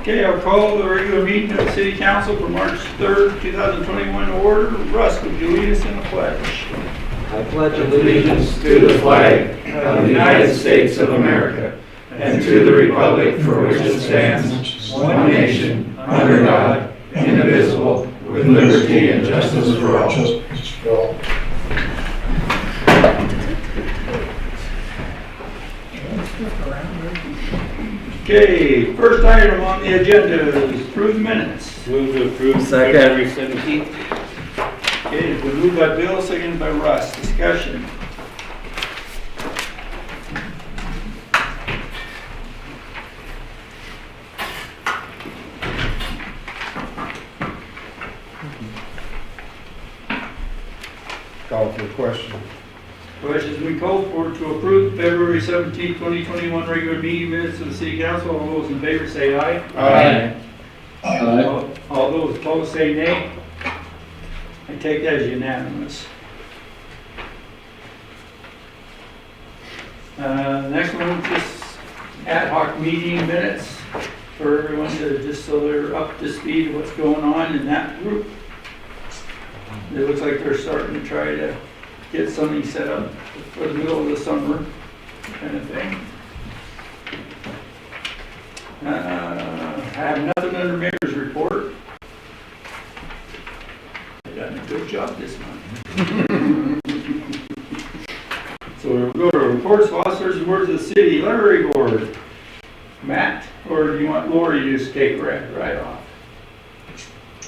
Okay, I'll call the regular meeting of the City Council for March 3rd, 2021 order. Russ, would you lead us in a pledge? I pledge allegiance to the flag of the United States of America and to the republic for which it stands, one nation, under God, indivisible, with liberty and justice for all. Okay, first item on the agenda is approved minutes. Move to approve Second. February 17th. Okay, it's been moved by Bill, seconded by Russ. Discussion. Call for the question. Questions we called for to approve February 17th, 2021 regular meeting minutes of the City Council. All those in favor say aye. Aye. All those opposed say nay. I take that as unanimous. Next one, just ad hoc meeting minutes for everyone to, just so they're up to speed of what's going on in that group. It looks like they're starting to try to get something set up for the middle of the summer kind of thing. I have nothing under mayor's report. They've done a good job this month. So we'll go to reports of officers and words of the city library board. Matt, or do you want Lori to just take right off?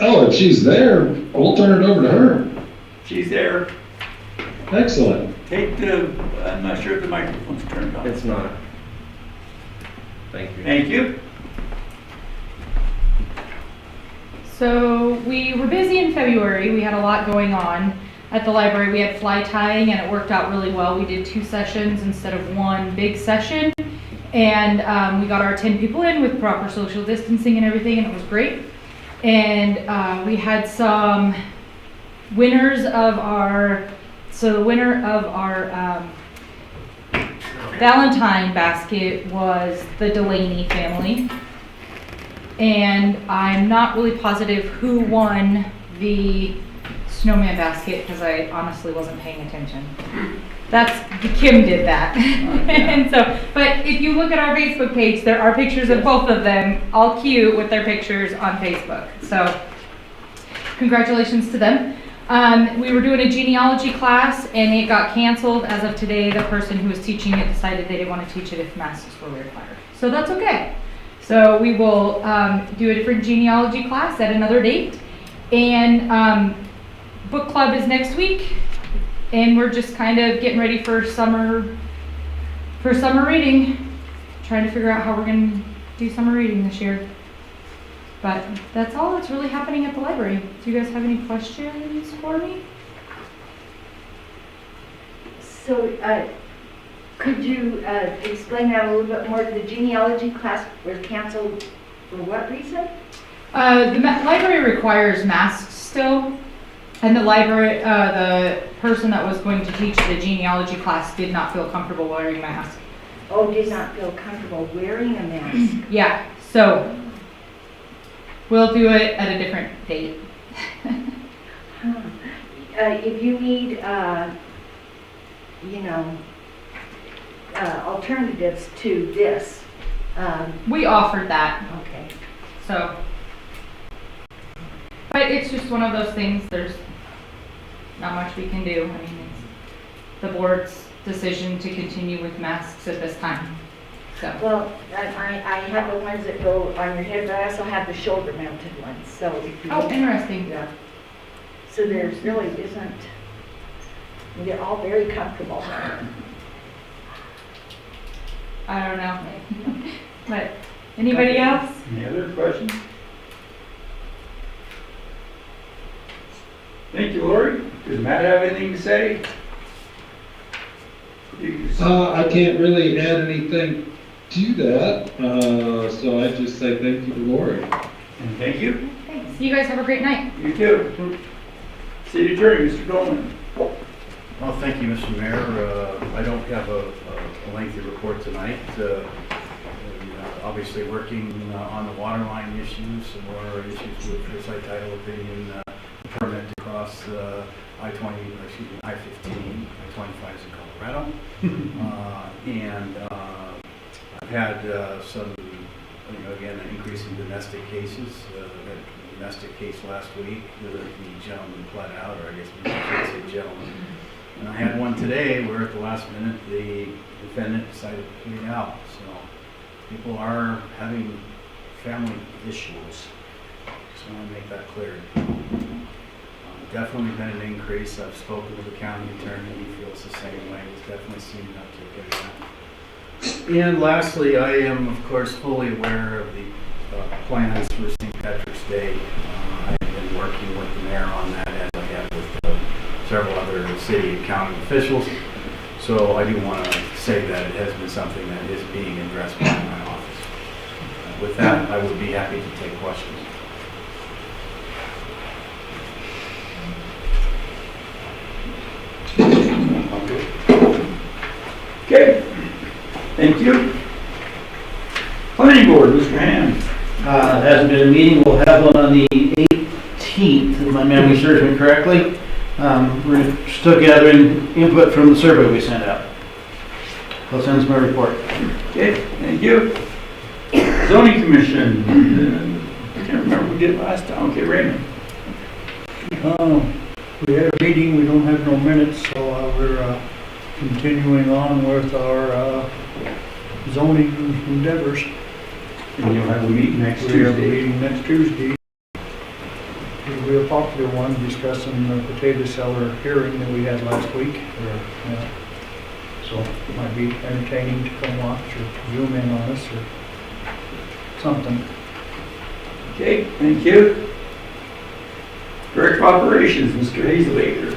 Oh, if she's there, we'll turn it over to her. She's there. Excellent. Take the, I'm not sure if the microphone's turned on. It's not. Thank you. Thank you. So we were busy in February. We had a lot going on at the library. We had fly tying and it worked out really well. We did 2 sessions instead of 1 big session. And we got our 10 people in with proper social distancing and everything, and it was great. And we had some winners of our, so the winner of our Valentine basket was the Delaney family. And I'm not really positive who won the snowman basket because I honestly wasn't paying attention. Kim did that. And so, but if you look at our Facebook page, there are pictures of both of them, all cute with their pictures on Facebook. So congratulations to them. We were doing a genealogy class and it got canceled as of today. The person who was teaching it decided they didn't want to teach it if masks were required. So that's okay. So we will do a different genealogy class at another date. And book club is next week. And we're just kind of getting ready for summer reading. Trying to figure out how we're going to do summer reading this year. But that's all that's really happening at the library. Do you guys have any questions for me? So, could you explain that a little bit more? The genealogy class was canceled for what reason? The library requires masks still. And the library, the person that was going to teach the genealogy class did not feel comfortable wearing a mask. Oh, did not feel comfortable wearing a mask. Yeah, so we'll do it at a different date. If you need, alternatives to this. We offered that, Okay. so. But it's just one of those things, there's not much we can do. I mean, it's the board's decision to continue with masks at this time, so. Well, I have the ones that go on your head, but I also have the shoulder mounted ones, so if you. Oh, interesting. Yeah. So there's really isn't, they're all very comfortable. I don't know. But, anybody else? Any other questions? Thank you, Lori. Does Matt have anything to say? I can't really add anything to that, so I just say thank you to Lori. And thank you. Thanks. You guys have a great night. You too. City Attorney, Mr. Goldman. Well, thank you, Mr. Mayor. I don't have a lengthy report tonight. obviously working on the water line issues, some more issues with the site title opinion, permit to cross I-20, or excuse me, I-15, I-25 is in Colorado. And I've had some, again, an increase in domestic cases. We had a domestic case last week. The gentleman pled out, or I guess we should say gentleman. And I had one today where at the last minute the defendant decided to plead out. So people are having family issues. Just want to make that clear. Definitely been an increase. I've spoken with the county attorney. He feels the same way. He's definitely seen an uptick in that. And lastly, I am, of course, fully aware of the plans for St. Patrick's Day. I've been working with the mayor on that, as I have with several other city and county officials. So I do want to say that it has been something that is being addressed by my office. With that, I would be happy to take questions. Okay, thank you. Planning board, Mr. Hamm. It hasn't been a meeting. We'll have one on the 18th, if my memory serves me correctly. We're still gathering input from the survey we sent out. That sends my report. Okay, thank you. Zoning commission, I can't remember what we did last time. Okay, Raymond. We had a meeting, we don't have no minutes, so we're continuing on with our zoning endeavors. And you'll have a meeting next We have a Tuesday. meeting next Tuesday. It'll be a popular one discussing the potato seller hearing that we had last week. So it might be entertaining to come watch or zoom in on us or something. Okay, thank you. Director of Operations, Mr. Hazelacre.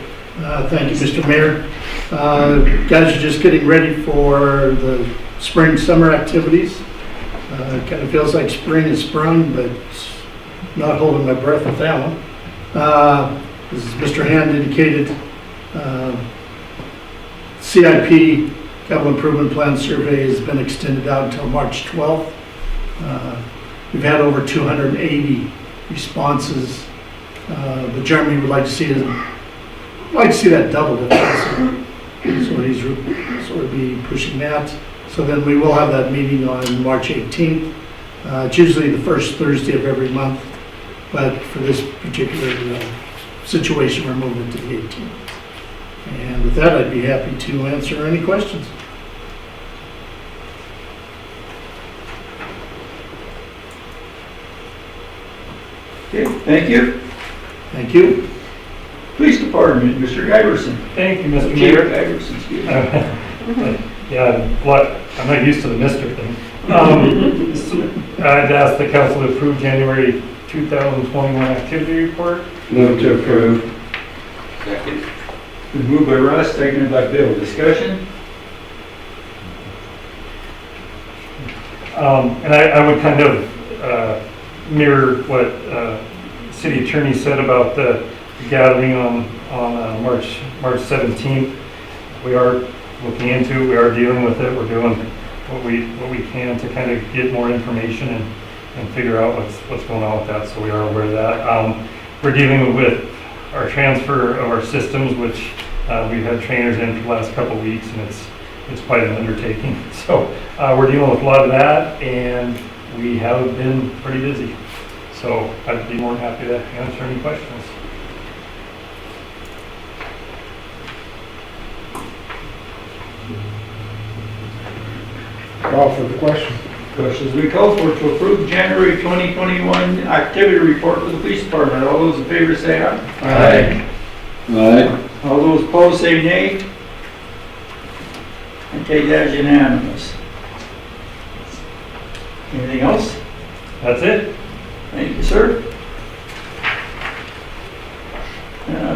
Thank you, Mr. Mayor. Guys are just getting ready for the spring, summer activities. It kind of feels like spring has sprung, but not holding my breath with that one. As Mr. Hand indicated, CIP, Capital Improvement Plan Survey, has been extended out until March 12th. We've had over 280 responses, but Jeremy would like to see that doubled if possible. So he's sort of be pushing that. So then we will have that meeting on March 18th. It's usually the first Thursday of every month, but for this particular situation, we're moving to the 18th. And with that, I'd be happy to answer any questions. Okay, thank you. Thank you. Police Department, Mr. Giverson. Thank you, Mr. Chief Mayor. Giverson, excuse me. Yeah, what, I'm not used to the Mr. thing. I'd ask the council to approve January 2021 activity report. Move to approve. Second. Been moved by Russ, seconded by Bill. Discussion? And I would kind of mirror what city attorney said about the gathering on March 17th. We are looking into, we are dealing with it. We're doing what we can to kind of get more information and figure out what's going on with that. So we are aware of that. We're dealing with our transfer of our systems, which we've had trainers in for the last couple of weeks, and it's quite an undertaking. So we're dealing with a lot of that, and we have been pretty busy. So I'd be more than happy to answer any questions. Call for the question. Questions we call for to approve January 2021 activity report for the police department. All those in favor say aye. Aye. Aye. All those opposed say nay. I take that as unanimous. Anything else? That's it. Thank you, sir.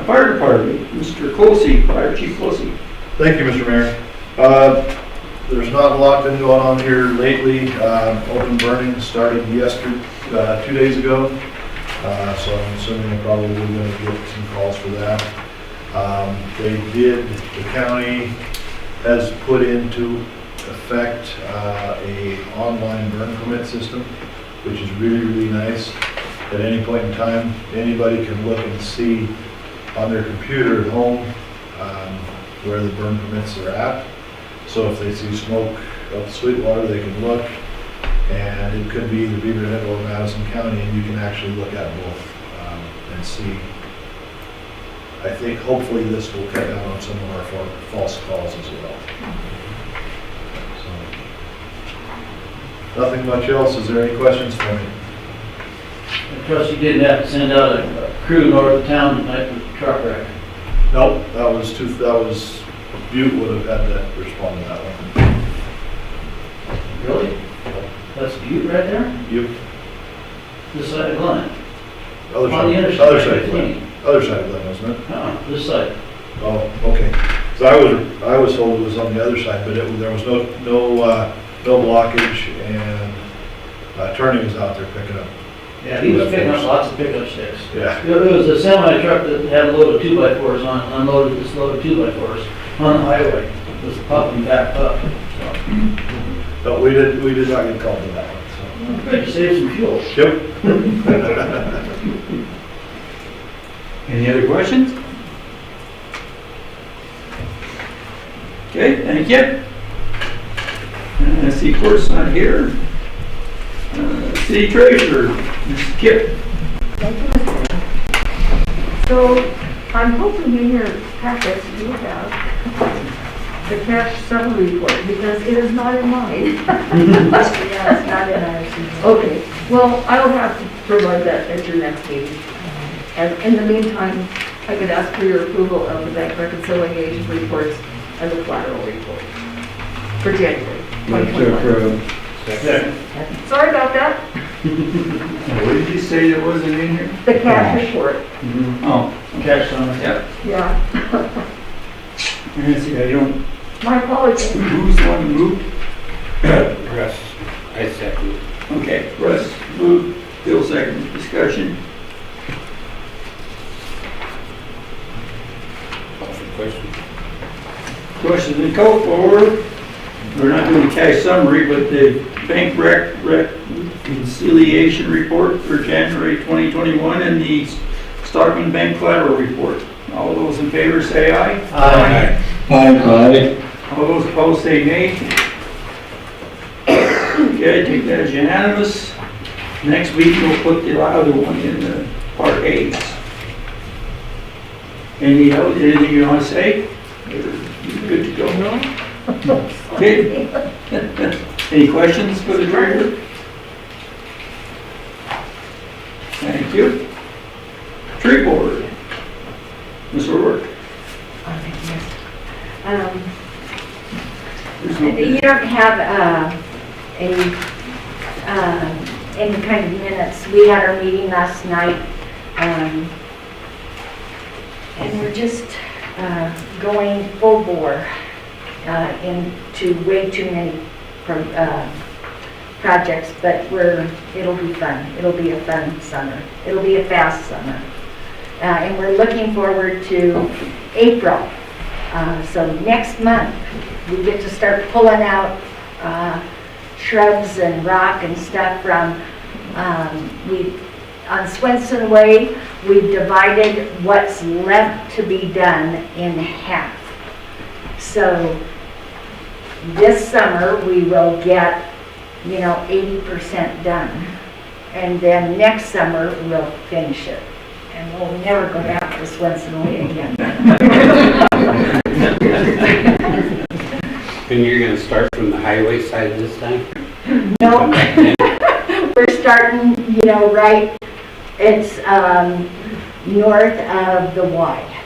Fire Department, Mr. Closey, Fire Chief Closey. Thank you, Mr. Mayor. There's not a lot been going on here lately. Open burning started 2 days ago. So I'm assuming they're probably going to get some calls for that. The county has put into effect a online burn permit system, which is really, really nice. At any point in time, anybody can look and see on their computer at home where the burn permits are at. So if they see smoke up Sweetwater, they can look, and it could be either Beaver Head or Madison County, and you can actually look at both and see. I think hopefully this will cut down on some of our false calls as well. So, nothing much else. Is there any questions for me? I trust you didn't have to send out a crew north of town tonight for the truck wreck. Nope, that was Butte would have had to respond to that one. Really? That's Butte right there? You, This side of Glen? other On the side, interstate, other side of 15. Glen, other side of Glen, wasn't it? This side. Oh, okay. So I was told it was on the other side, but there was no blockage, and Turney was out there picking up. Yeah, he was picking up lots of pickup sticks. Yeah. It was a semi truck that had a load of 2x4s on, unloaded this load of 2x4s on the highway. It was pumping back up, so. But we did not get called to that one, so. Good, you saved some fuel. Yep. Any other questions? Okay, thank you. I see Court's not here. City Treasurer, Mr. Kip. Thank you, Mr. Mayor. So, I'm hoping in your packets you have the cash summary report, because it is not in mine. Yeah, it's not in ours. Okay, well, I'll have to provide that at your next meeting. And in the meantime, I could ask for your approval of the bank reconciliation reports and the collateral report for January 2021. Sorry about that. What did you say that wasn't in here? The cash report, Oh, Cash summary. yep. yeah. Nancy, I don't, My apologies. who's the one who moved? Russ, I second. Okay, Russ moved, Bill second, discussion. Call for question. Questions and call for, we're not doing the cash summary, but the bank reconciliation report for January 2021 and the Stockman Bank collateral report. All those in favor say aye. Aye. Aye. All those opposed say nay. Okay, take that as unanimous. Next week we'll put the other one in the part A. Anything you want to say? You're good to go? No. Okay. Any questions for the treasurer? Thank you. Tree board. Ms. O'Rourke. There's no- You don't have any kind of minutes. We had our meeting last night, and we're just going full bore into way too many projects, but it'll be fun. It'll be a fun summer. It'll be a fast summer. And we're looking forward to April. So next month, we get to start pulling out shrubs and rock and stuff from, on Swenson Way, we've divided what's left to be done in half. So this summer, we will get, 80% done. And then next summer, we'll finish it. And we'll never go down to Swenson Way again. And you're gonna start from the highway side this time? No, we're starting, right, it's north of the Y.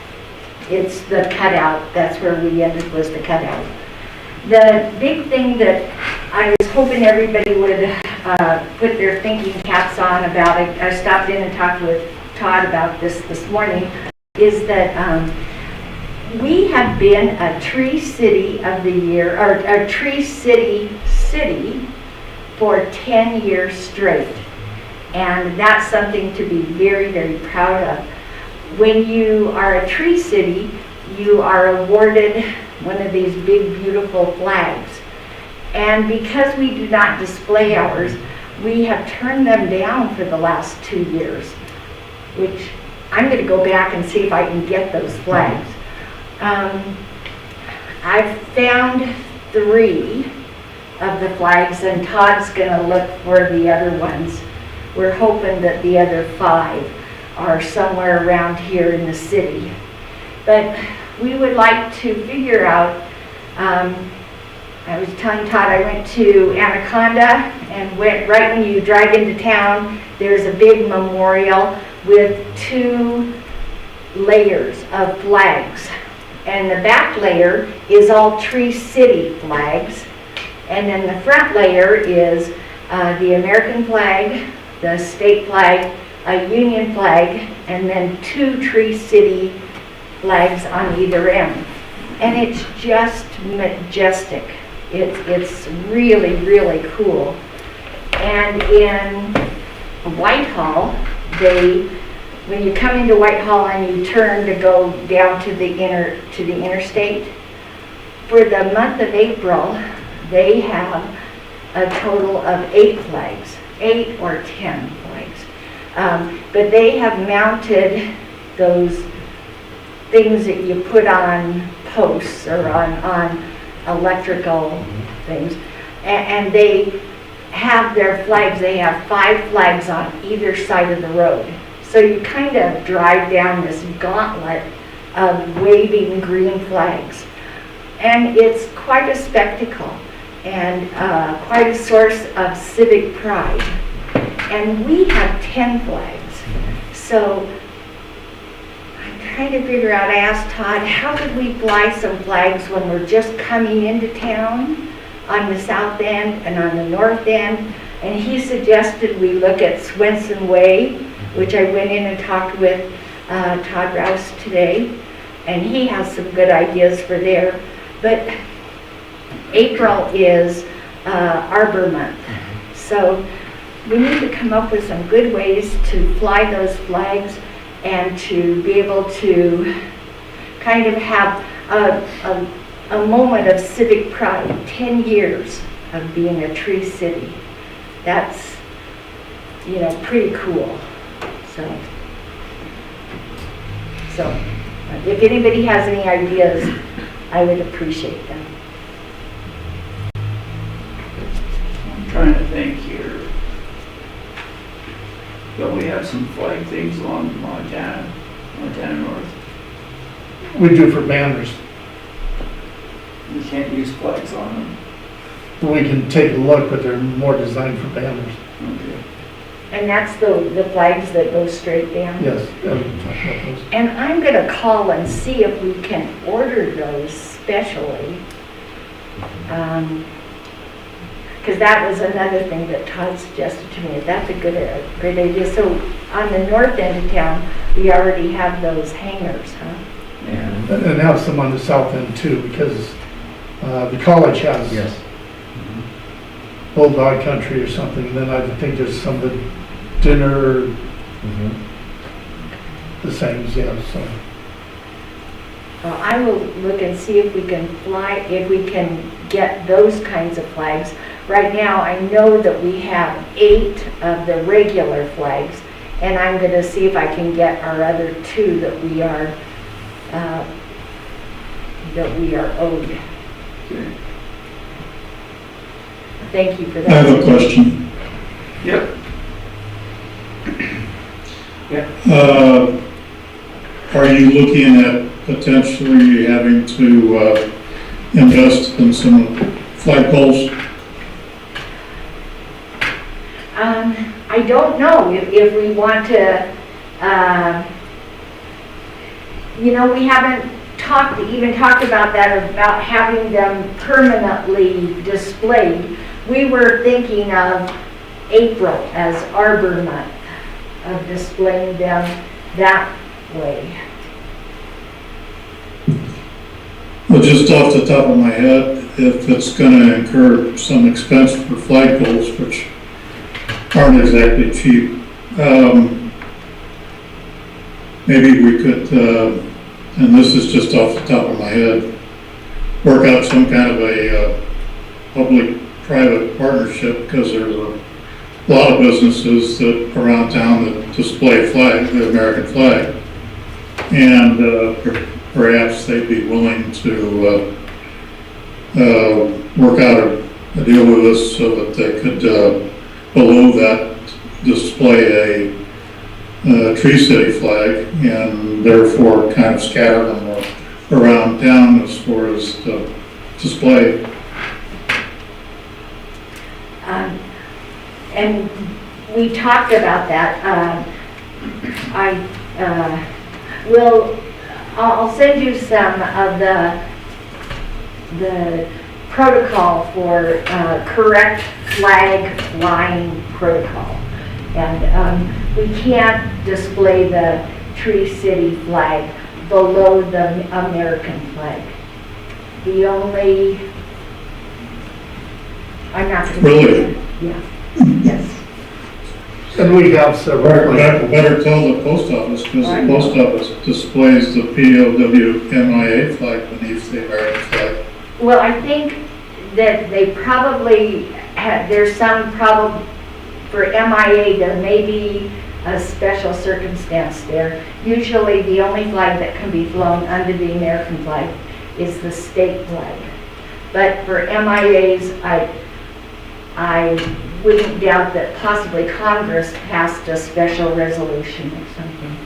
It's the cutout, that's where we ended, was the cutout. The big thing that I was hoping everybody would put their thinking caps on about, I stopped in and talked with Todd about this morning, is that we have been a Tree City of the Year, or a Tree City for 10 years straight. And that's something to be very, very proud of. When you are a Tree City, you are awarded one of these big, beautiful flags. And because we do not display ours, we have turned them down for the last 2 years, which I'm gonna go back and see if I can get those flags. I've found 3 of the flags, and Todd's gonna look for the other ones. We're hoping that the other 5 are somewhere around here in the city. But we would like to figure out, I was telling Todd, I went to Anaconda and went right when you drive into town, there's a big memorial with 2 layers of flags. And the back layer is all Tree City flags. And then the front layer is the American flag, the state flag, a Union flag, and then 2 Tree City flags on either end. And it's just majestic. It's really, really cool. And in Whitehall, when you come into Whitehall and you turn to go down to the interstate, for the month of April, they have a total of 8 flags, 8 or 10 flags. But they have mounted those things that you put on posts or on electrical things, and they have their flags. They have 5 flags on either side of the road. So you kind of drive down this gauntlet of waving green flags. And it's quite a spectacle and quite a source of civic pride. And we have 10 flags. So I'm trying to figure out, I asked Todd, how could we fly some flags when we're just coming into town on the south end and on the north end? And he suggested we look at Swenson Way, which I went in and talked with Todd Rouse today, and he has some good ideas for there. But April is Arbor Month, so we need to come up with some good ways to fly those flags and to be able to kind of have a moment of civic pride. 10 years of being a Tree City. That's, pretty cool. So if anybody has any ideas, I would appreciate them. I'm trying to think here. Don't we have some flag things along Montana North? We do for banners. We can't use flags on them. We can take a look, but they're more designed for banners. Okay. And that's the flags that go straight down? Yes. we can talk about those. And I'm gonna call and see if we can order those specially. Because that was another thing that Todd suggested to me. That's a great idea. So on the north end of town, we already have those hangers, huh? Yeah. And have some on the south end too, because the college has Yes. Bulldog Country or something. And then I think there's some of the dinner, the same, yeah. So Well, I will look and see if we can get those kinds of flags. Right now, I know that we have 8 of the regular flags, and I'm going to see if I can get our other 2 that we are owed. Okay. Thank you for I have a that. question. Yep. Are you looking at potentially having to invest in some flagpoles? I don't know if we want to, we haven't even talked about that, about having them permanently displayed. We were thinking of April as Arbor Month, of displaying them that way. Well, just off the top of my head, if it's going to incur some expense for flagpoles, which aren't exactly cheap, maybe we could, and this is just off the top of my head, work out some kind of a public public-private partnership because there's a lot of businesses that around town that display the American flag. And perhaps they'd be willing to work out a deal with us so that they could, below that, display a Tree City flag and therefore kind of scatter them around town as far as the display. And we talked about that. I'll send you some of the protocol for correct flag flying protocol. And we can't display the Tree City flag below the American flag. The only, I'm not going to. Really? Yeah, yes. And we have several. Better tell the post office, because the post office displays the POWMIA flag beneath the American flag. Well, I think that they probably have, there's some problem for MIA, there may be a special circumstance there. Usually the only flag that can be flown under the American flag is the state flag. But for MIAs, I wouldn't doubt that possibly Congress passed a special resolution or something.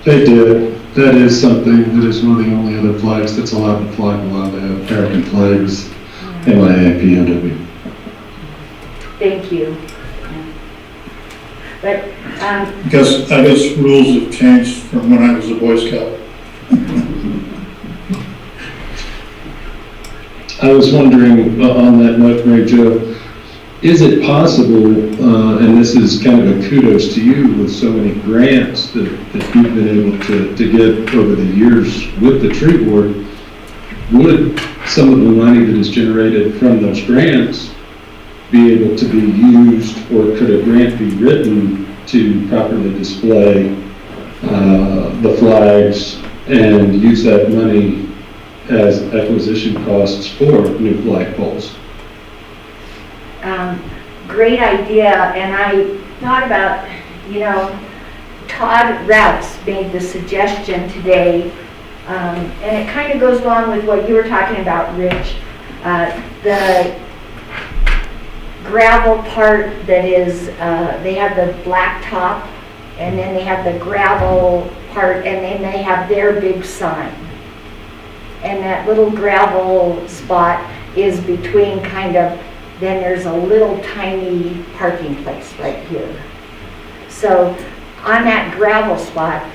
They did. That is something, that is one of the only other flags that's allowed to fly below the American flags, MIA, POW. Thank you. But, I guess rules have changed from when I was a Boy Scout. I was wondering on that note, Mary Jo, is it possible, and this is kind of a kudos to you with so many grants that you've been able to get over the years with the tree board, would some of the money that is generated from those grants be able to be used, or could a grant be written to properly display the flags and use that money as acquisition costs for new flagpoles? great idea, and I thought about, Todd Rouse made the suggestion today, and it kind of goes along with what you were talking about, Rich. The gravel part that is, they have the black top, and then they have the gravel part, and then they have their big sign. And that little gravel spot is between then there's a little tiny parking place right here. So on that gravel spot,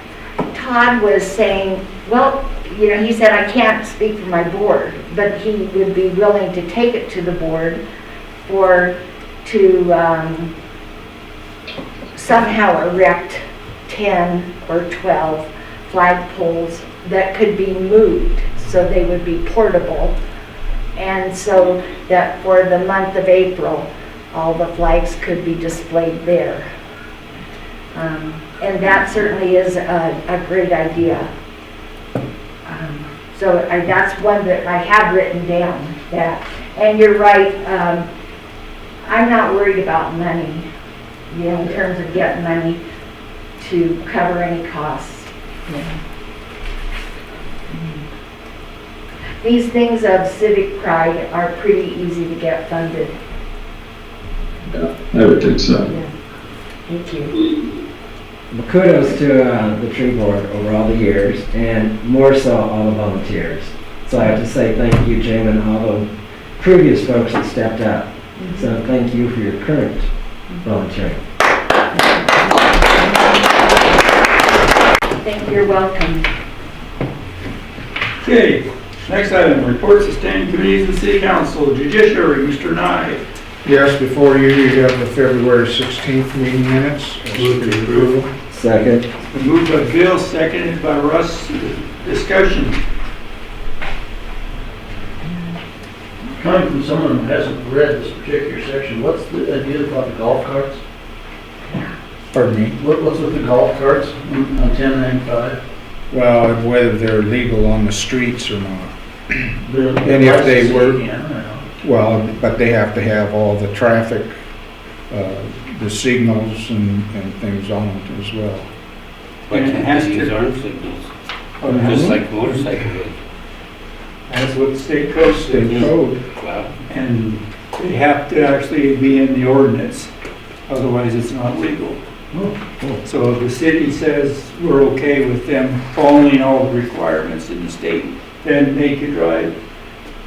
Todd was saying, well, he said, I can't speak for my board, but he would be willing to take it to the board to somehow erect 10 or 12 flagpoles that could be moved, so they would be portable. And so that for the month of April, all the flags could be displayed there. And that certainly is a great idea. So that's one that I have written down. And you're right, I'm not worried about money, in terms of getting money to cover any costs. These things of civic pride are pretty easy to get funded. Yeah, I would think so. Yeah. Thank you. Well, kudos to the tree board over all the years, and more so all the volunteers. So I have to say thank you, Jim, and all the previous folks that stepped up. So thank you for your current volunteering. Thank you. You're welcome. Okay, next item, reports of standing committees of the city council, judiciary, Mr. Nye. Yes, before you have the February 16th meeting minutes. Move to approve. Second. Been moved by Bill, seconded by Russ. Discussion. Coming from someone who hasn't read this particular section, what's the idea about the golf carts? Pardon me? What's with the golf carts on 1095? Well, whether they're legal on the streets or not. And if they were- Well, but they have to have all the traffic, the signals and things on it as well. Why And it can't has they use to- arm signals? Just like motorcycle would. That's what state code State says. code. Wow. And they have to actually be in the ordinance, otherwise it's not legal. So if the city says we're okay with them following all the requirements in the state, then they can drive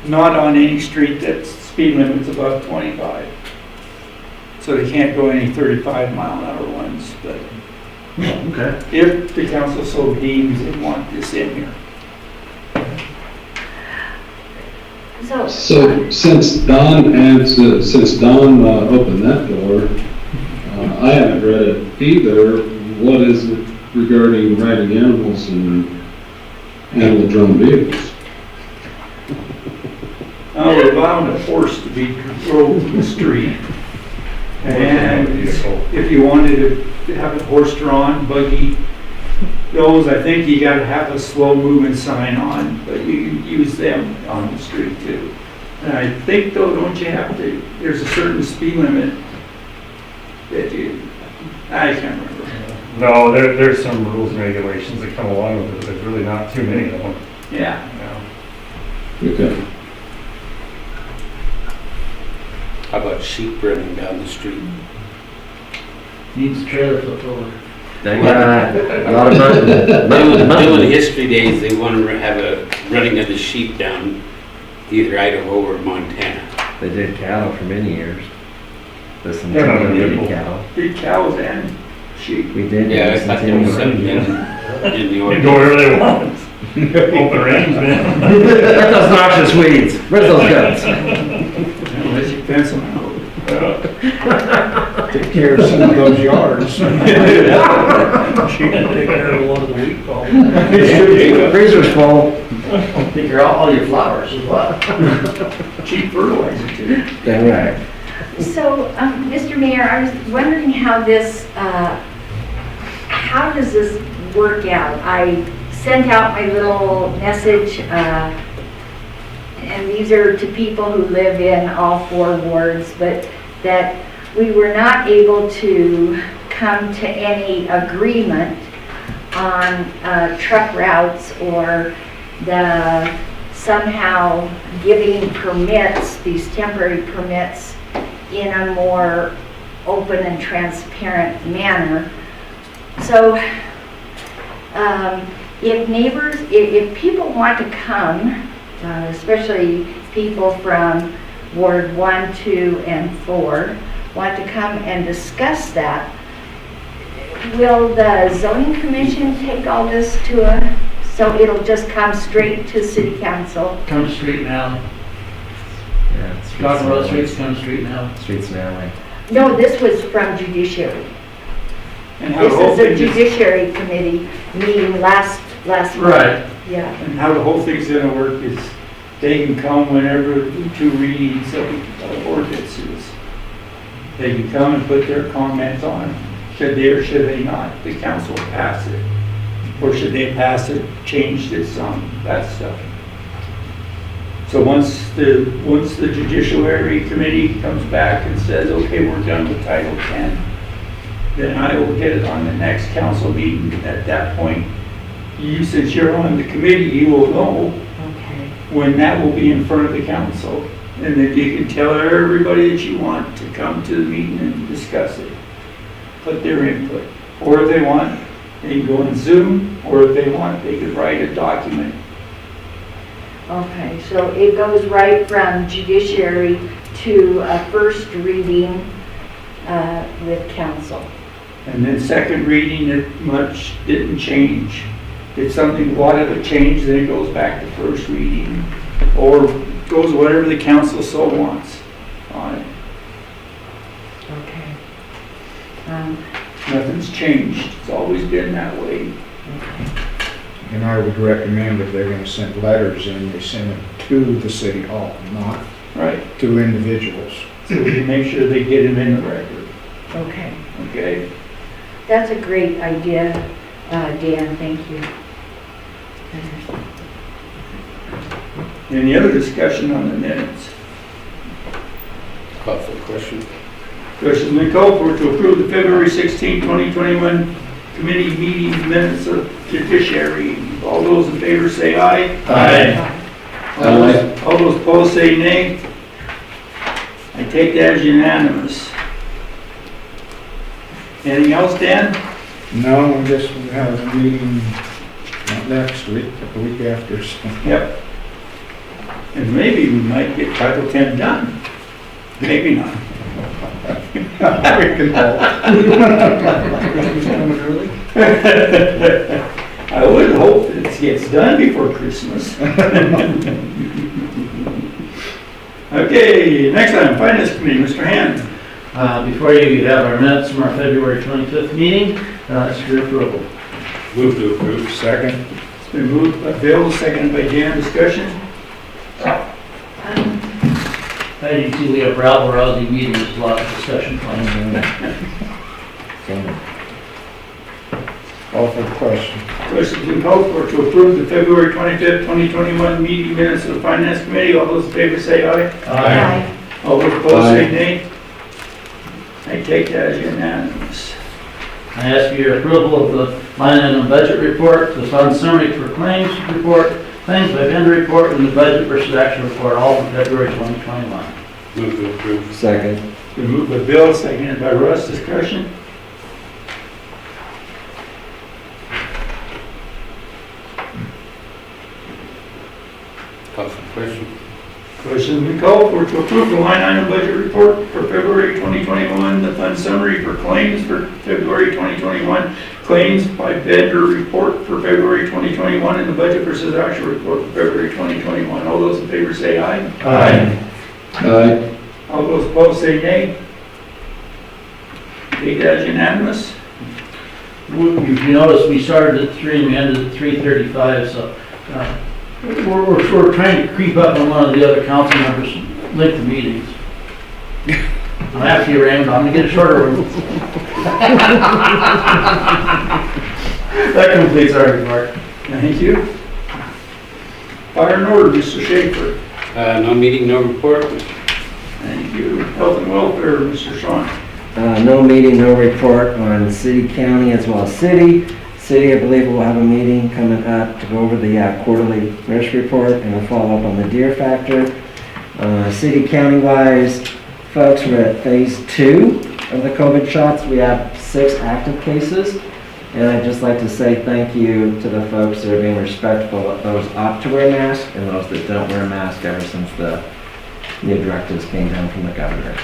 not on any street that's speed limit's above 25. So they can't go any 35-mile-an-hour ones, but Okay. if the council so deems they want this in here. So, So since Don opened that door, I haven't read it either. What is it regarding riding animals and animal-drawn vehicles? Now, we're allowing a horse to be drove in the street. And if you wanted to have a horse-drawn buggy, those, I think you gotta have a slow-moving sign on, but you can use them on the street too. And I think though, don't you have to, there's a certain speed limit that I can't remember. No, there's some rules and regulations that come along with it. There's really not too many of them. Yeah. Okay. How about sheep running down the street? Needs a trailer flipped over. They got a lot of money. Doing history days, they want to have a running of the sheep down either Idaho or Montana. They did cattle for many years. There's some Yeah, no, big no. cattle. Big cows and sheep. We did. Yeah, I do some thought there was timber something in running. the They ordinance. can go wherever they want. Open range, man. Where's those noxious weeds? Where's those goats? Unless you fence them out. Take care of some of those yards. She can take care of a lot of the wheat problem. Freezer's full. Take care of all your flowers as well. Cheap fertilizer too. That's right. so, Mr. Mayor, I was wondering how this, how does this work out? I sent out my little message, and these are to people who live in all 4 wards, but that we were not able to come to any agreement on truck routes or the somehow giving permits, these temporary permits, in a more open and transparent manner. So if neighbors, if people want to come, especially people from Ward 1, 2, and 4, want to come and discuss that, will the zoning commission take all this to so it'll just come straight to city council? Come street now. Yeah, streets Talking about and streets, alleys. come street now. Streets and alley. No, this was from judiciary. And how the This whole is a thing is, judiciary committee meeting last month. Right. Yeah. and how the whole thing's gonna work is they can come whenever the 2 readings of ordinances. They can come and put their comments on, should they or should they not, the council pass it. Or should they pass it, change this on, that stuff. So once the judiciary committee comes back and says, okay, we're done with Title 10, then I will get it on the next council meeting. At that point, you, since you're on the committee, you will know Okay. when that will be in front of the council. And then you can tell everybody that you want to come to the meeting and discuss it, put their input. Or if they want, they can go on Zoom, or if they want, they could write a document. Okay, so it goes right from judiciary to a first reading with council. And then second reading, it much didn't change. If something, a lot of it changed, then it goes back to first reading, or goes whatever the council so wants on it. Okay. Nothing's changed, it's always been that way. And I would recommend if they're gonna send letters in, they send them to the city hall, not Right, to individuals. so we can make sure they get them in the record, Okay, okay? that's a great idea, Dan, thank you. Any other discussion on the minutes? Call for the question. Question's been called for to approve the February 16, 2021 committee meeting minutes of judiciary. All those in favor say aye. Aye. All those opposed say nay. I take that as unanimous. Anything else, Dan? No, I guess we have a meeting not next week, but the week after, so. Yep. And maybe we might get Title 10 done. Maybe not. We can hope. Christmas coming early? I would hope that it gets done before Christmas. Okay, next item, Finance Committee, Mr. Hand. Before you have our minutes from our February 25th meeting, it's for approval. Move to approve. Second. It's been moved by Bill, seconded by Dan. Discussion? As you see, we have Ralph Rousey meeting, there's a lot of discussion going on. Call for the question. Question's been called for to approve the February 25th, 2021 meeting minutes of the Finance Committee. All those in favor say aye. Aye. All those opposed say nay. I take that as unanimous. I ask for your approval of the line item budget report, the fund summary for claims report, claims by vendor report, and the budget versus actual report, all from February 2021. Move to approve. Second. It's been moved by Bill, seconded by Russ. Discussion? Call for the question. Question's been called for to approve the line item budget report for February 2021, the fund summary for claims for February 2021, claims by vendor report for February 2021, and the budget versus actual report for February 2021. All those in favor say aye. Aye. Aye. All those opposed say nay. Take that as unanimous. If you notice, we started at 3 and we ended at 3:35, so we're trying to creep up on one of the other council members' length of meetings. After you, Raymond, I'm gonna get a shorter one. That completes our report. Thank you. Fire and order, Mr. Schaefer. No meeting, no report. Thank you. Health and welfare, Mr. Sean. No meeting, no report on city, county, as well as city. City, I believe, will have a meeting coming up to go over the quarterly nurse report and a follow-up on the deer factor. City, county-wise, folks, we're at phase 2 of the COVID shots. We have 6 active cases. And I'd just like to say thank you to the folks that are being respectful of those opt to wear a mask and those that don't wear a mask ever since the new directives came down from the governor.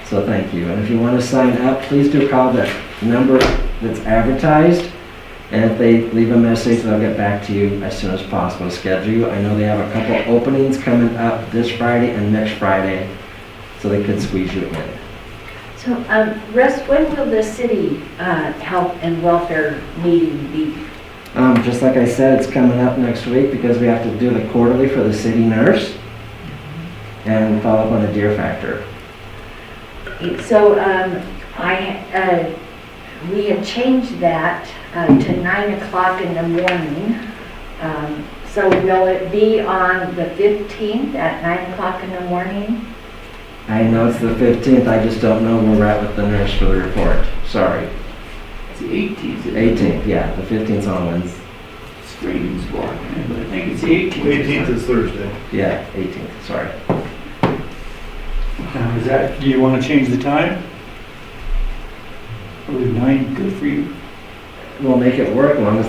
So thank you. And if you want to sign up, please do call that number that's advertised. And if they leave a message, they'll get back to you as soon as possible to schedule you. I know they have a couple openings coming up this Friday and next Friday, so they could squeeze you in. So, Russ, when will the city health and welfare meeting be? Just like I said, it's coming up next week because we have to do the quarterly for the city nurse and follow up on the deer factor. So, we had changed that to 9 o'clock in the morning. So will it be on the 15th at 9 o'clock in the morning? I know it's the 15th, I just don't know where we're at with the nurse for the report. Sorry. It's the 18th. 18th, yeah, the 15th's on Wednesday. Screen's blocking, but I think it's the 18th. 18th is Thursday. Yeah, 18th, sorry. Now, is that, do you want to change the time? Or is 9 good for you? We'll make it work as long as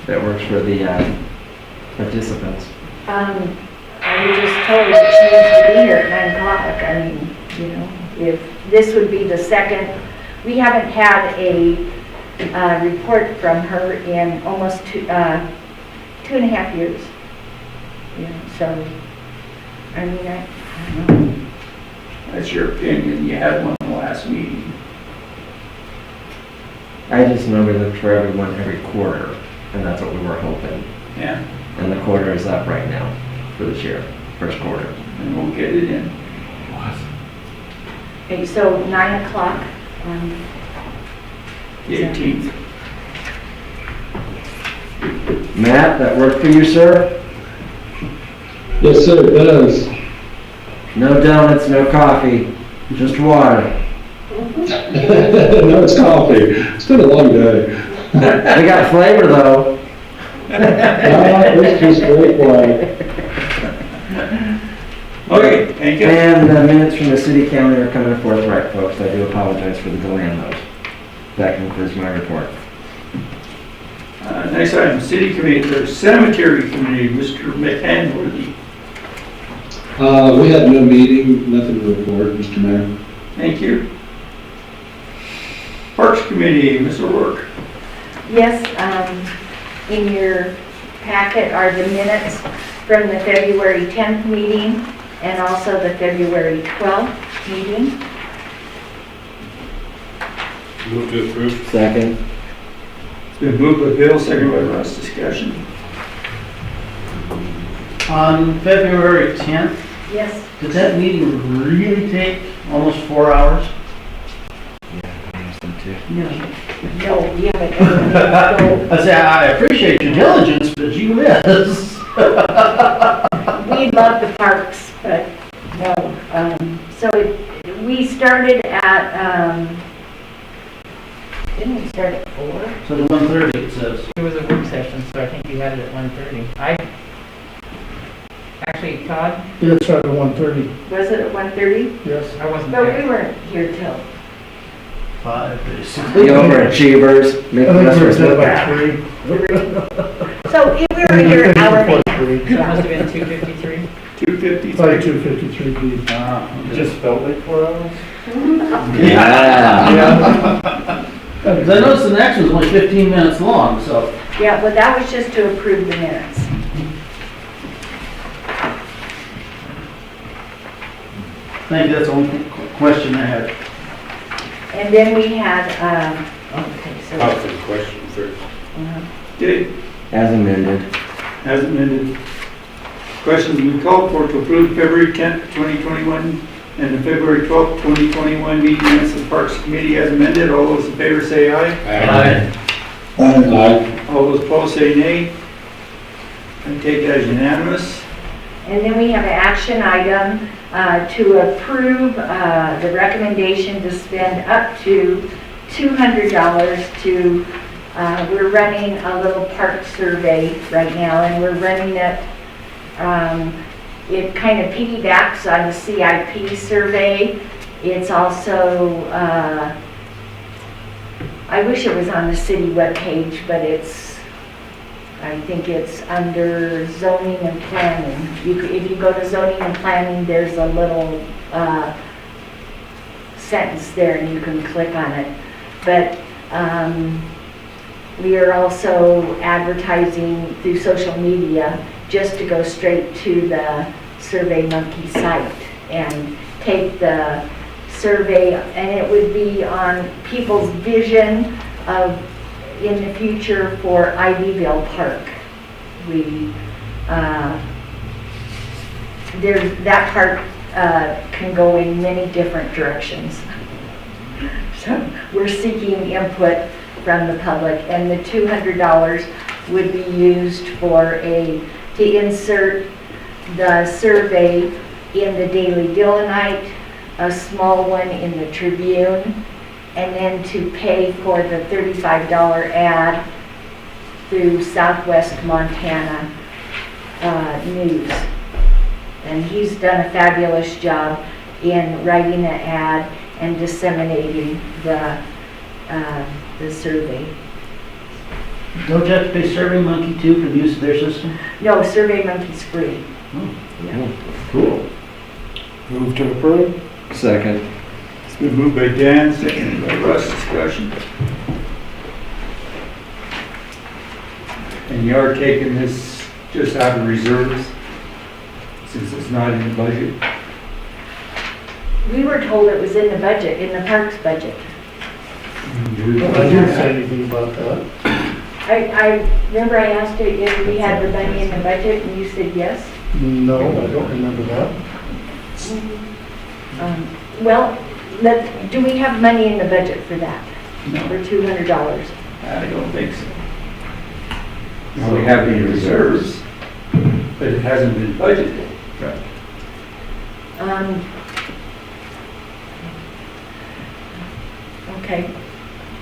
that works for the participants. I was just told that she needs to be here at 9 o'clock. I mean, you know, if this would be the second, we haven't had a report from her in almost 2.5 years. You know, so, I mean, I don't know. That's your opinion. You had one in the last meeting. I just know we look for everyone every quarter, and that's what we were hoping. Yeah, And the quarter is up right now for this year, first quarter. and we'll get it in. Okay, so 9 o'clock on The 18th. Matt, that work for you, sir? Yes, sir, it does. No donuts, no coffee. Just water. No, it's coffee. It's been a long day. They got flavor though. It's just great wine. Okay, thank you. And the minutes from the city county are coming forthright, folks. I do apologize for the delay on those. That concludes my report. Next item, city committee, or cemetery committee, Mr. McAnworthy. We had no meeting, nothing to report, Mr. Mayor. Thank you. Parks committee, Ms. O'Rourke. Yes, in your packet are the minutes from the February 10th meeting and also the February 12th meeting. Move to approve. Second. It's been moved by Bill, second by Russ. Discussion. On February 10th, Yes. did that meeting really take almost 4 hours? Yeah. No, we haven't done any, I say, I appreciate your diligence, but you whiz. we love the parks, but no. We started at, didn't we start at 4? So the 1:30 it says. It was a work session, so I think you had it at 1:30. Actually, Todd, Yeah, it's right at 1:30, Was it at 1:30? yes. I wasn't But there. we weren't here till. 5, basically. The overachievers. I Make think us we're at look about bad. 3. So we were here an hour and a half. So it must have been 2:53. 2:53. Probably 2:53 be. Ah, It just felt like 4 hours? Yeah. because I noticed the next one's only 15 minutes long, so. Yeah, but that was just to approve the minutes. Thank you, that's the only question I had. And then we had, okay, so. Call for the question first. Okay, As amended. as amended. Questions we called for to approve February 10th, 2021, and the February 12th, 2021 meeting minutes of the Parks Committee as amended. All those in favor say aye. Aye. All those opposed say nay. I take that as unanimous. And then we have an action item to approve the recommendation to spend up to $200 to, we're running a little park survey right now, and we're running it, it kind of piggybacks on the CIP survey. It's also, I wish it was on the city webpage, but I think it's under zoning and planning. If you go to zoning and planning, there's a little sentence there and you can click on it. But we are also advertising through social media just to go straight to the SurveyMonkey site and take the survey, and it would be on people's vision of in the future for Ivyville Park. We, that park can go in many different directions. So we're seeking input from the public, and the $200 would be used to insert the survey in the Daily Dillonite, a small one in the Tribune, and then to pay for the $35 ad through Southwest Montana News. And he's done a fabulous job in writing an ad and disseminating the survey. Don't you have to pay SurveyMonkey too for the use of their system? No, SurveyMonkey's free. Cool. Move to approve? Second. It's been moved by Dan, seconded by Russ. Discussion. And you are taking this just out of reserves, since it's not in the budget? We were told it was in the budget, in the parks budget. I didn't say anything about that. I remember I asked you if we had the money in the budget, and you said yes. No, I don't remember that. Well, do we have money in the budget for that? No. For $200? I don't think so. No, we have it in reserves, but it hasn't been budgeted. Okay,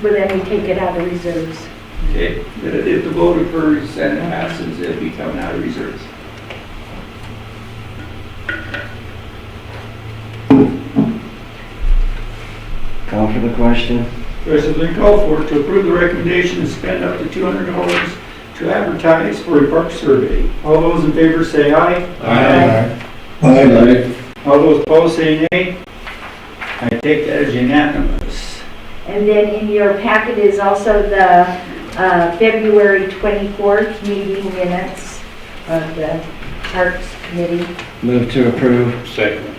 but then we take it out of reserves. Okay, if the vote occurs and it passes, it'll be coming out of reserves. Call for the question. Question has been called for to approve the recommendation to spend up to $200 to advertise for a park survey. All those in favor say aye. Aye. Aye. All those opposed say nay. I take that as unanimous. And then in your packet is also the February 24th meeting minutes of the Parks Committee. Move to approve. Second.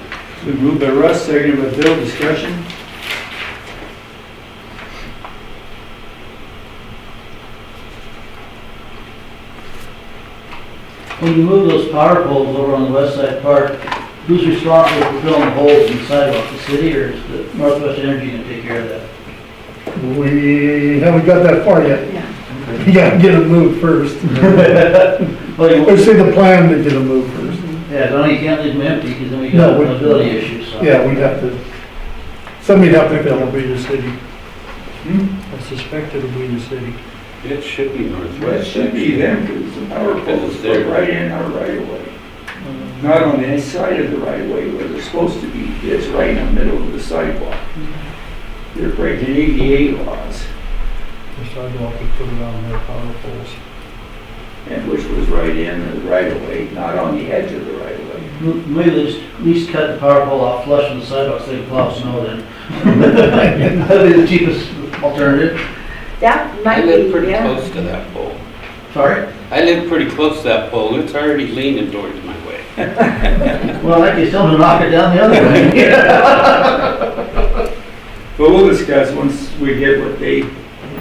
We moved by Russ, seconded by Bill. Discussion. When you move those power poles over on the west side park, who's responsible for filling the holes in the sidewalk, the city or is the Northwest Energy gonna take care of that? We haven't got that far yet. Yeah. You gotta get them moved first. Well, you- Let's see the plan to get them moved first. Yeah, but you can't leave them empty because then we No, got we- mobility issues, so. Yeah, we'd have to, somebody'd have to fill It'll them. be the city. I suspect it'll be the city. It should be Well, it Northwest. should be them because the power poles It's go there. right in our right of way. Not on the inside of the right of way where they're supposed to be. It's right in the middle of the sidewalk. They're breaking ADA laws, The sidewalk was put around their power poles. and which was right in the right of way, not on the edge of the right of way. Maybe at least cut the power pole off flush with the sidewalk so they can plow snow then. That'd be the cheapest alternative. That I might live be, pretty yeah. close to that pole. Sorry? I live pretty close to that pole. It's already leaning towards my way. Well, I can still knock it down the other way. But we'll discuss once we get what they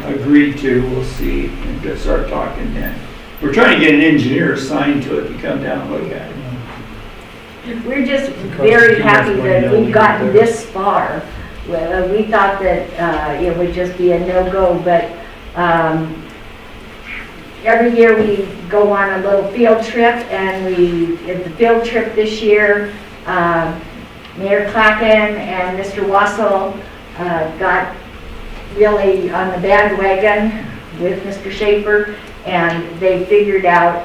agreed to, we'll see, and just start talking then. We're trying to get an engineer assigned to it to come down and look at it. We're just very happy that we've gotten this far. Well, we thought that it would just be a no-go, but every year we go on a little field trip, and at the field trip this year, Mayor Clacken and Mr. Wassel got really on the bandwagon with Mr. Schaefer, and they figured out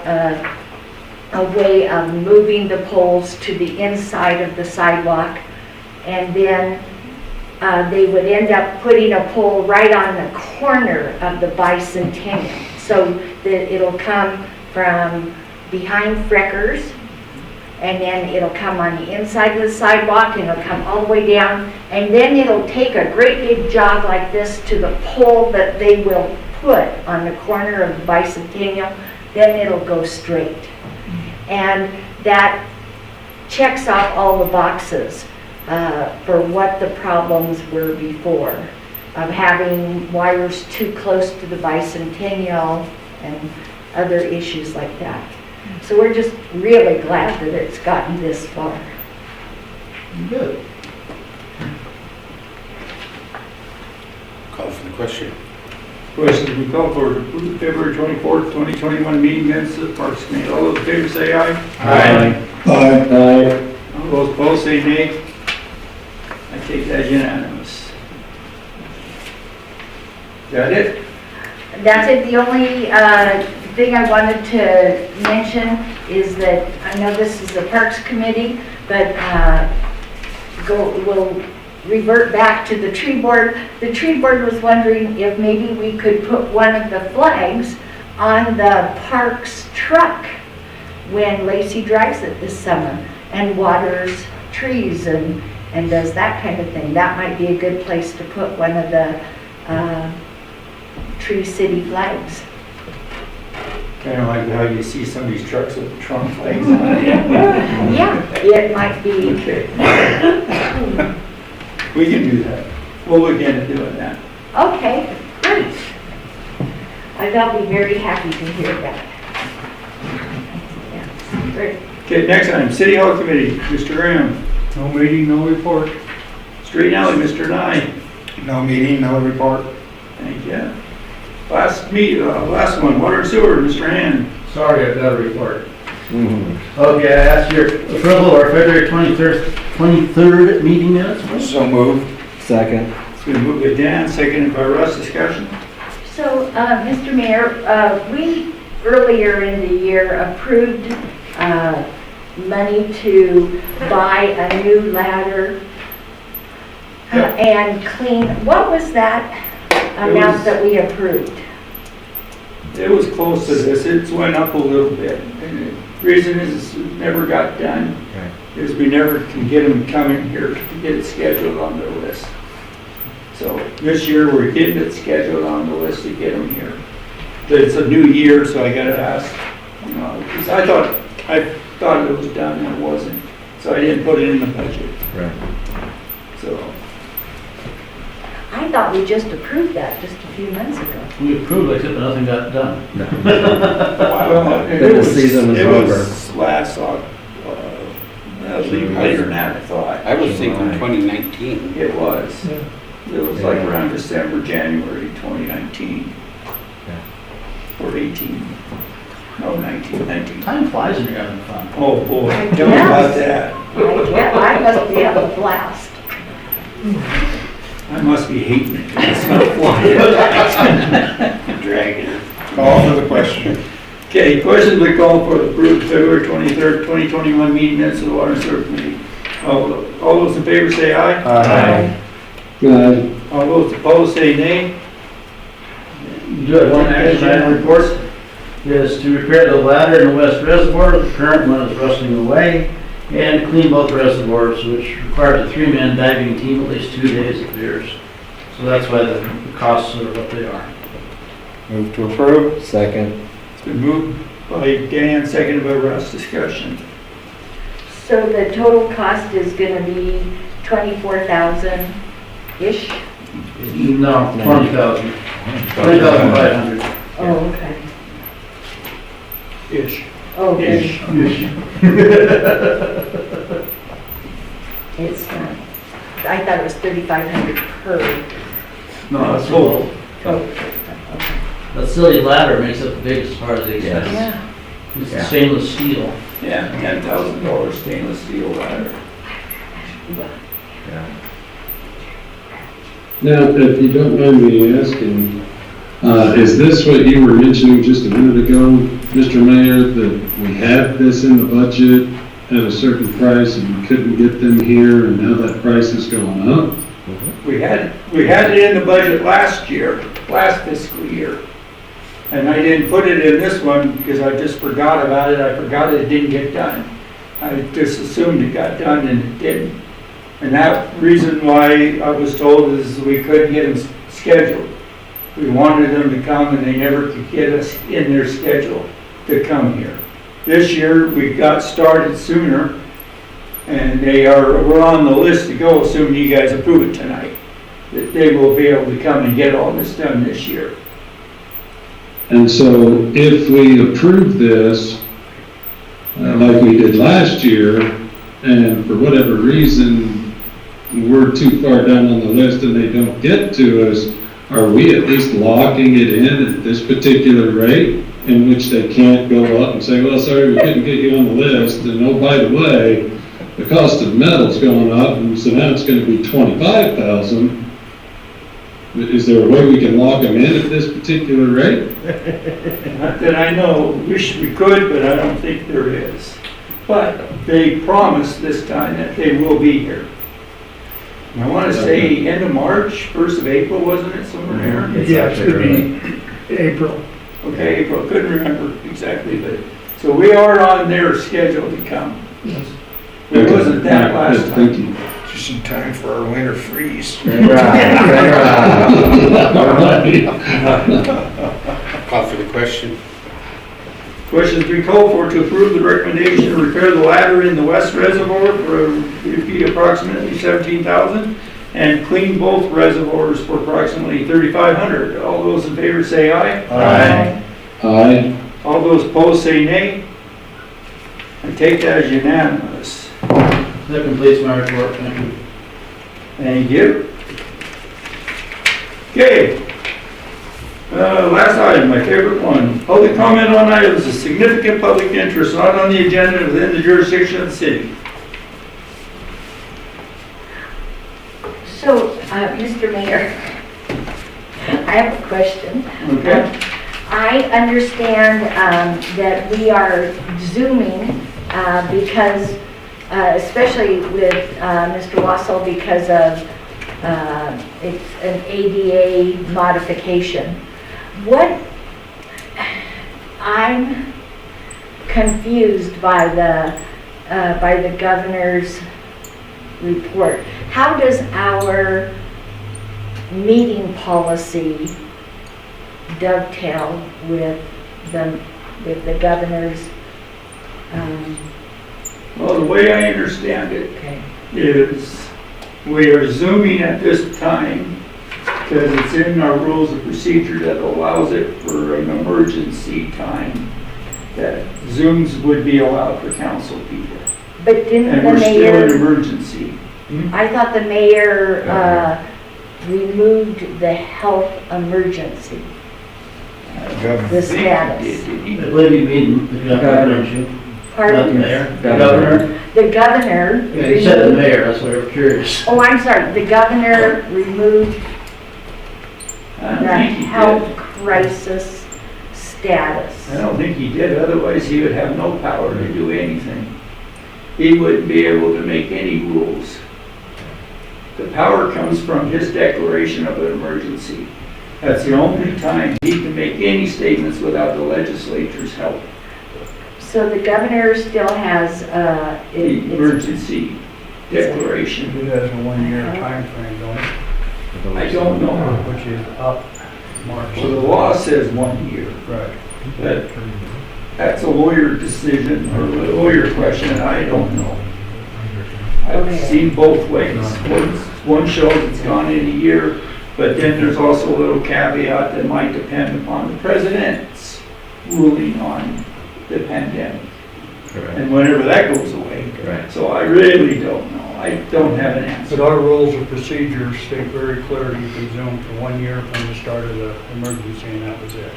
a way of moving the poles to the inside of the sidewalk, and then they would end up putting a pole right on the corner of the Bicentennial, so that it'll come from behind Freckers, and then it'll come on the inside of the sidewalk, and it'll come all the way down, and then it'll take a great big jog like this to the pole that they will put on the corner of the Bicentennial, then it'll go straight. And that checks off all the boxes for what the problems were before, of having wires too close to the Bicentennial and other issues like that. So we're just really glad that it's gotten this far. Good. Call for the question. Question, we call for to approve the February 24th, 2021 meeting minutes of the Parks Committee. All those in favor say aye. Aye. Aye. All those opposed say nay. I take that as unanimous. Is that it? That's it. The only thing I wanted to mention is that I know this is the Parks Committee, but we'll revert back to the tree board. The tree board was wondering if maybe we could put one of the flags on the parks truck when Lacey drives it this summer and waters trees and does that kind of thing. That might be a good place to put one of the Tree City flags. Kind of like how you see some of these trucks with the Trump flags on it. Yeah, it might be. Okay. We can do that. We'll look into doing that. Okay, great. I'll be very happy to hear that. Yeah, great. Okay, next item, City Hall Committee, Mr. Graham. No meeting, no report. Street and Alley, Mr. Nye. No meeting, no report. Thank you. Last one, Water and Sewer, Mr. Hand. Sorry, I've got a report. Okay, I asked your approval of our February 23rd meeting minutes. So moved. Second. It's been moved by Dan, seconded by Russ. Discussion? So, Mr. Mayor, we earlier in the year approved money to buy a new ladder and clean. What was that amount that we approved? It was close to this. It went up a little bit. And the reason is it never got done. Is we never can get them coming here to get it scheduled on the list. So this year we're getting it scheduled on the list to get them here. But it's a new year, so I gotta ask, you know, because I thought it was done and it wasn't. So I didn't put it in the budget. Right. So, I thought we just approved that just a few months ago. We approved, except nothing got done. well, Then the season is it over. was last, that was even later than that, I thought. I was thinking 2019. It was. It was like around December, January 2019. Or 18. No, 19. Time flies when you're having fun. Oh, boy, I tell me about guess. that. I must be having a blast. I must be hating it. It's not flying. Dragging it. Call for the question. Okay, questions we call for the approved February 23rd, 2021 meeting minutes of the Water and Sewer Committee. All those in favor say aye. Aye. All those opposed say nay. You do have one action item report, is to repair the ladder in the west reservoir. The current one is rusting away, and clean both reservoirs, which requires a 3-man diving team at least 2 days of years. So that's why the costs are what they are. Move to approve. Second. It's been moved by Dan, seconded by Russ. Discussion. So the total cost is gonna be 24,000-ish? No, 20,000. 20,500. Oh, okay. Ish. Oh, Ish. It's not. I thought it was 3,500 per. No, that's total. Oh, The silly ladder makes up the biggest part of the expense. yeah. It's stainless steel. Yeah, $10,000 stainless steel ladder. Now, if you don't mind me asking, is this what you were mentioning just a minute ago, Mr. Mayor, that we had this in the budget at a certain price and we couldn't get them here and now that price is going up? We had it in the budget last fiscal year. And I didn't put it in this one because I just forgot about it. I forgot it didn't get done. I just assumed it got done and it didn't. And that reason why I was told is we couldn't get them scheduled. We wanted them to come and they never could get us in their schedule to come here. This year we got started sooner and we're on the list to go, assuming you guys approve it tonight. That they will be able to come and get all this done this year. And so if we approve this, like we did last year, and for whatever reason, we're too far down on the list and they don't get to us, are we at least locking it in at this particular rate, in which they can't go up and say, well, sorry, we couldn't get you on the list, and oh, by the way, the cost of metal's going up, and so now it's gonna be 25,000. Is there a way we can lock them in at this particular rate? Not that I know, wish we could, but I don't think there is. But they promised this time that they will be here. And I want to say end of March, 1st of April, wasn't it, somewhere there? Yeah, it should be April. Okay, April, couldn't remember exactly, but, so we are on their schedule to come. It wasn't that last time. Thank you. Just in time for our winter freeze. Call for the question. Questions we call for to approve the recommendation to repair the ladder in the west reservoir for it'd be approximately 17,000 and clean both reservoirs for approximately 3,500. All those in favor say aye. Aye. Aye. All those opposed say nay. I take that as unanimous. That completes my report, thank you. Thank you. Okay. Last item, my favorite one. Public comment on items of significant public interest not on the agenda within the jurisdiction of the city. So So, Mr. Mayor, I have a question. Okay? I understand that we are Zooming because, especially with Mr. Wassel, because of it's an ADA modification. What, I'm confused by the governor's report. How does our meeting policy dovetail with the governor's? Well, the way I understand it Okay. is we are Zooming at this time because it's in our rules of procedure that allows it for an emergency time, that Zooms would be allowed for council people. But didn't And the we're still in mayor? emergency. I thought the mayor removed the health emergency. The status. I believe you mean the governor, don't you? Not the Pardon? mayor? The governor? The governor. Yeah, you said the removed- mayor, that's why I'm curious. Oh, I'm sorry, the governor removed I don't the think he health did. crisis status. I don't think he did, otherwise he would have no power to do anything. He wouldn't be able to make any rules. The power comes from his declaration of an emergency. That's the only time he can make any statements without the legislature's help. So the governor still has, The it's, emergency declaration. It has a 1-year timeframe, don't it? I don't know. Which is up March. So the law says 1 year, Right. but that's a lawyer decision or a lawyer question, and I don't know. I've seen both ways. One shows it's gone in a year, but then there's also a little caveat that might depend upon the president's ruling on the pandemic. And whenever that goes away. So I really don't know. I don't have an answer. But our rules of procedure state very clear you can Zoom for 1 year from the start of the emergency, and that was it.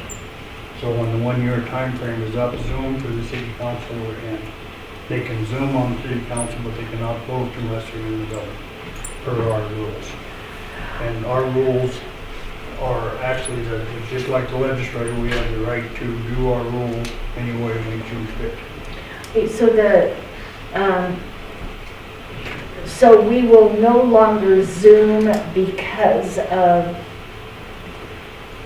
So when the 1-year time frame is up, Zoom for the city council or in. They can Zoom on the city council, but they cannot vote unless they're in the building, per our rules. And our rules are actually, just like the legislature, we have the right to do our rules any way we choose fit. Okay, so we will no longer Zoom because of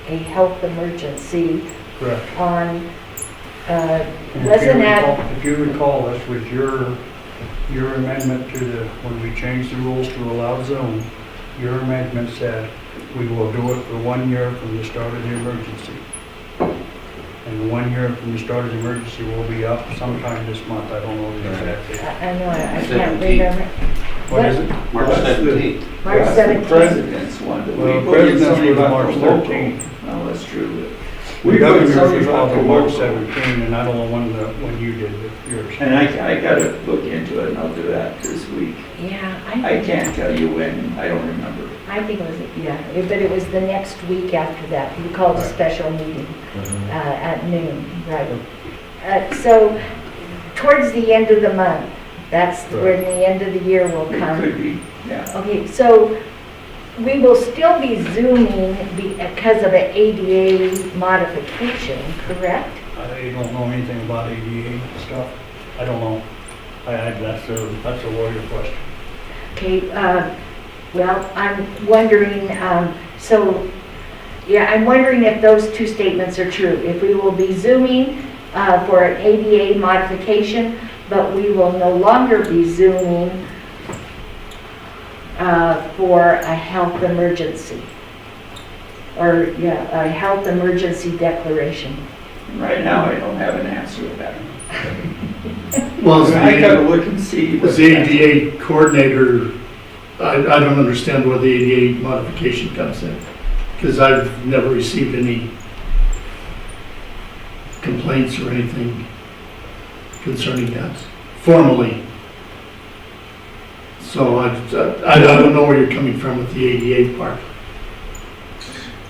a health emergency Correct. on, And wasn't that, if you recall, this was your amendment to when we changed the rules to allow Zoom, your amendment said we will do it for 1 year from the start of the emergency. And the 1 year from the start of the emergency will be up sometime this month. I don't know the exact date. I know, I can't remember. What is it? March 17th. March That's the 17th. president's one. But Well, we put in president's something was about March the local. 13th. No, that's true. The We put governor's something was about the probably March local. 17, and I don't know when you did yours. And I gotta look into it and I'll do that this week. Yeah, I can't tell you when, I don't remember. I think it was, but it was the next week after that. We called a special meeting at noon, right? So towards the end of the month, that's when the end of the year will It come. could be, yeah. Okay, so we will still be Zooming because of an ADA modification, correct? I don't know anything about ADA stuff. I don't know. That's a lawyer question. Okay, well, I'm wondering, I'm wondering if those two statements are true. If we will be Zooming for an ADA modification, but we will no longer be Zooming for a health emergency. Or, a health emergency declaration. Right now, I don't have an answer to that. Well, I gotta look and see. as the ADA coordinator, I don't understand where the ADA modification comes in, because I've never received any complaints or anything concerning that formally. So I don't know where you're coming from with the ADA part.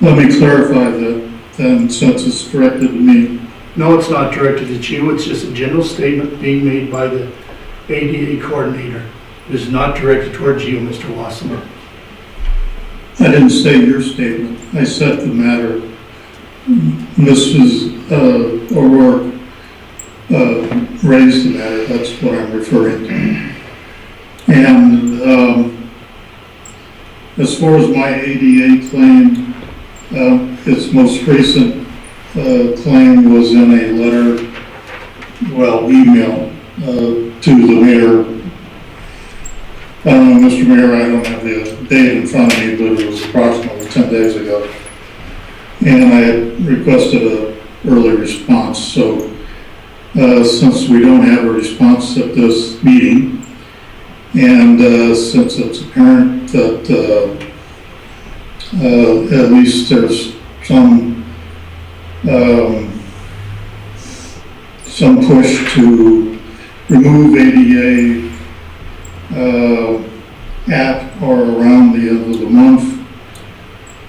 Let me clarify that then, since it's directed to me. No, it's not directed at you, it's just a general statement being made by the ADA coordinator. It is not directed towards you, Mr. Wasserman. I didn't say your statement. I said the matter. Mrs. O'Rourke raised the matter. That's what I'm referring to. And as far as my ADA claim, its most recent claim was in a letter, email to the mayor. I don't know, Mr. Mayor, I don't have the date in front of me, but it was approximately 10 days ago. And I had requested an early response. So since we don't have a response at this meeting, and since it's apparent that at least there's some push to remove ADA at or around the end of the month,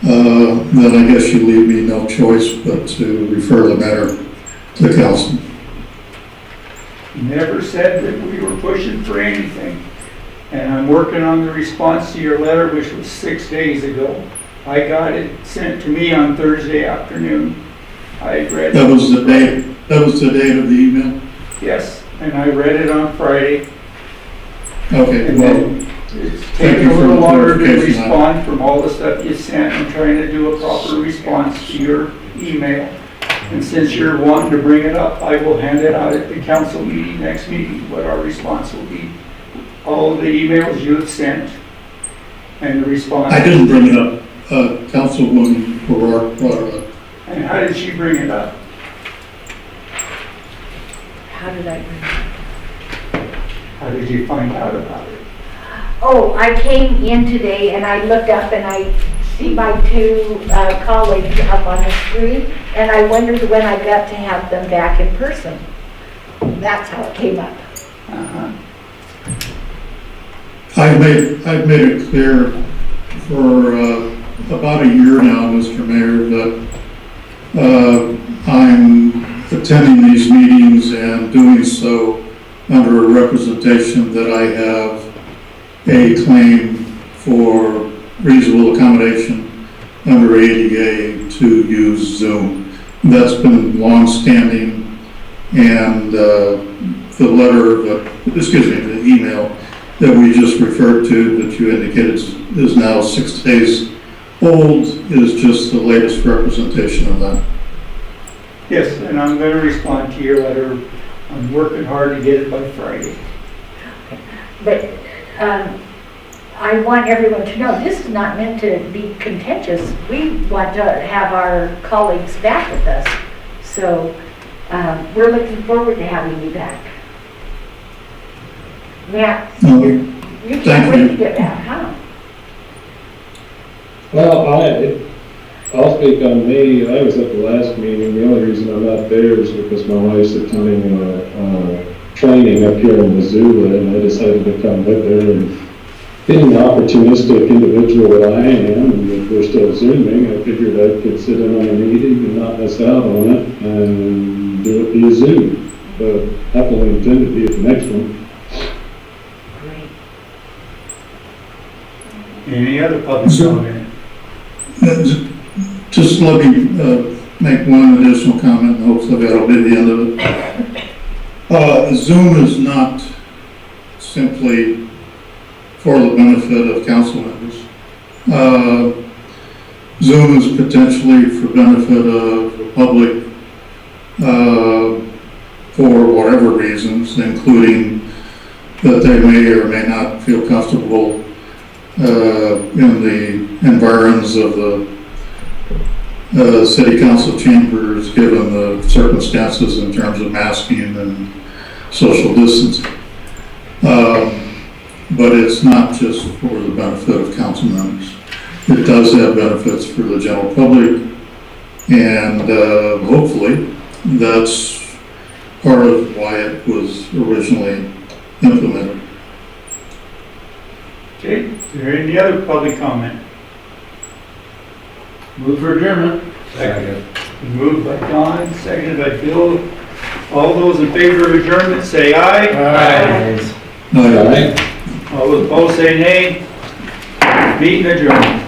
then I guess you leave me no choice but to refer the matter to the council. Never said that we were pushing for anything. And I'm working on the response to your letter, which was 6 days ago. I got it sent to me on Thursday afternoon. I read it. That was the date of the email? Yes, and I read it on Friday. Okay, And well, then it's thank taken you a for little the longer to clarification on respond from all the stuff you sent. I'm trying to do a proper response to your email. And since you're wanting to bring it up, I will hand it out at the council meeting, next meeting, what our response will be. All of the emails you have sent and the response. I didn't bring it up. Councilwoman O'Rourke brought it up. And how did she bring it up? How did I bring it? How did you find out about it? Oh, I came in today and I looked up and I see my two colleagues up on the screen, and I wondered when I got to have them back in person. That's how it came up. Uh-huh. I've made it clear for about a year now, Mr. Mayor, that I'm attending these meetings and doing so under a representation that I have a claim for reasonable accommodation under ADA to use Zoom. That's been long-standing, and the email that we just referred to, that you indicated is now 6 days old, is just the latest representation of that. Yes, and I'm going to respond to your letter. I'm working hard to get it by Friday. But I want everyone to know, this is not meant to be contentious. We want to have our colleagues back with us. So we're looking forward to having you back. Matt, you can't wait to get back, huh? Well, I'll speak on me. I was at the last meeting. The only reason I'm not there is because my wife's attending training up here in Missoula, and I decided to come with her. And being the opportunistic individual that I am, and if we're still Zooming, I figured I could sit in on a meeting and not miss out on it and do it via Zoom. But happily intend to be at the next one. Great. Any other public comment? Just let me make one additional comment, and hopefully that'll be the end of it. Zoom is not simply for the benefit of council members. Zoom is potentially for benefit of the public for whatever reasons, including that they may or may not feel comfortable in the environs of the city council chambers, given the circumstances in terms of masking and social distancing. But it's not just for the benefit of council members. It does have benefits for the general public, and hopefully that's part of why it was originally implemented. Okay, is there any other public comment? Move for adjournment. Second. Moved by Don, seconded by Bill. All those in favor of adjournment say aye. Aye. Aye. All those opposed say nay. Meeting adjourned.